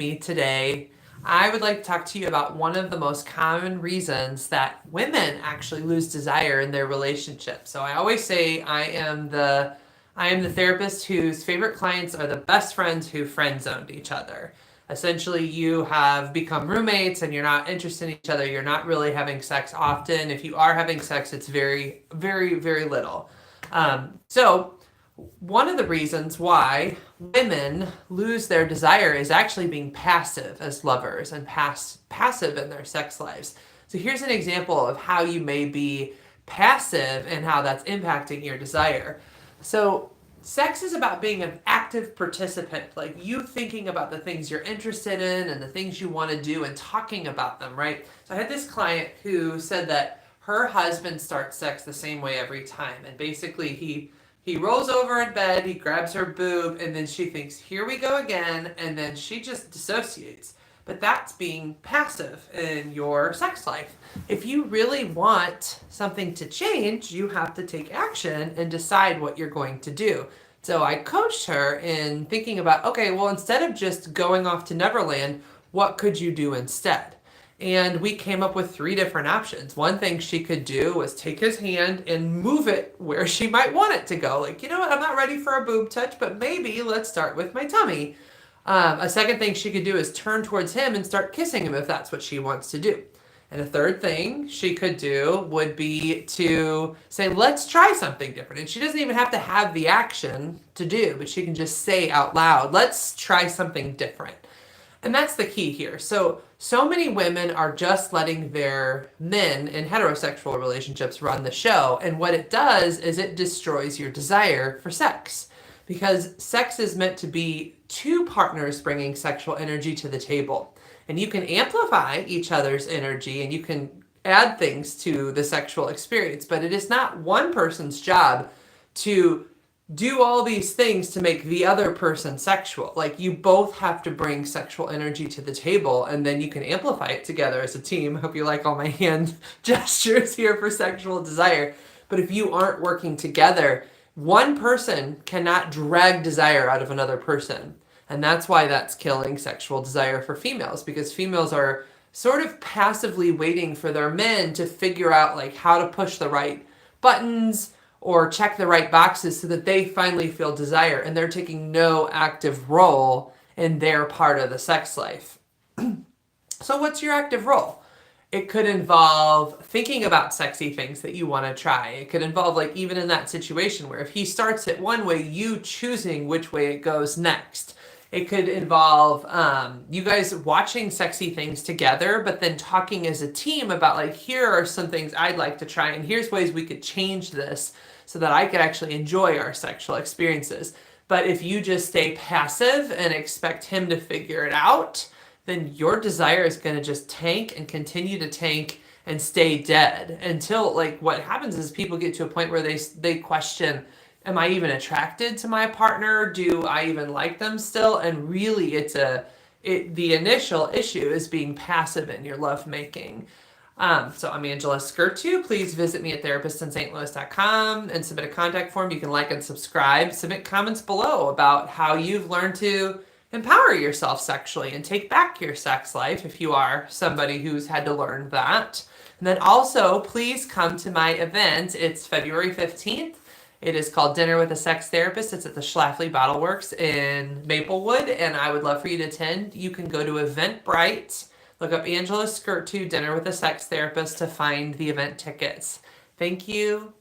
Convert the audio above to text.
me today, I would like to talk to you about one of the most common reasons that women actually lose desire in their relationship. So I always say I am the therapist whose favorite clients are the best friends who friend zoned each other. Essentially, you have become roommates and you're not interested in each other. You're not really having sex often. If you are having sex, it's very, very, very little. So one of the reasons why women lose their desire is actually being passive as lovers and passive in their sex lives. So here's an example of how you may be passive and how that's impacting your desire. So sex is about being an active participant, like you thinking about the things you're interested in and the things you want to do and talking about them, right? So I had this client who said that her husband starts sex the same way every time, and basically he rolls over in bed, he grabs her boob, and then she thinks, here we go again, and then she just dissociates. But that's being passive in your sex life. If you really want something to change, you have to take action and decide what you're going to do. So I coached her in thinking about, okay, well, instead of just going off to Neverland, what could you do instead? And we came up with 3 different options. One thing she could do was take his hand and move it where she might want it to go. Like, you know what, I'm not ready for a boob touch, but maybe let's start with my tummy. A second thing she could do is turn towards him and start kissing him if that's what she wants to do. And a third thing she could do would be to say, let's try something different. And she doesn't even have to have the action to do, but she can just say out loud, let's try something different. And that's the key here. So many women are just letting their men in heterosexual relationships run the show. And what it does is it destroys your desire for sex. Because sex is meant to be 2 partners bringing sexual energy to the table. And you can amplify each other's energy and you can add things to the sexual experience. But it is not one person's job to do all these things to make the other person sexual. Like, you both have to bring sexual energy to the table and then you can amplify it together as a team. Hope you like all my hand gestures here for sexual desire. But if you aren't working together, one person cannot drag desire out of another person. And that's why that's killing sexual desire for females, because females are sort of passively waiting for their men to figure out like how to push the right buttons or check the right boxes so that they finally feel desire, and they're taking no active role in their part of the sex life. So what's your active role? It could involve thinking about sexy things that you want to try. It could involve, like, even in that situation where if he starts it one way, you choosing which way it goes next. It could involve you guys watching sexy things together, but then talking as a team about, like, here are some things I'd like to try, and here's ways we could change this so that I could actually enjoy our sexual experiences. But if you just stay passive and expect him to figure it out, then your desire is going to just tank and continue to tank and stay dead until, like, what happens is people get to a point where they question, am I even attracted to my partner? Do I even like them still? And really, the initial issue is being passive in your lovemaking. So I'm Angela Skurtu. Please visit me at therapistinstlouis.com and submit a contact form. You can like and subscribe. Submit comments below about how you've learned to empower yourself sexually and take back your sex life if you are somebody who's had to learn that. And then also, please come to my event. It's February 15th. It is called Dinner with a Sex Therapist. It's at the Schlafly Bottle Works in Maplewood, and I would love for you to attend. You can go to Eventbrite, look up Angela Skurtu, Dinner with a Sex Therapist to find the event tickets. Thank you.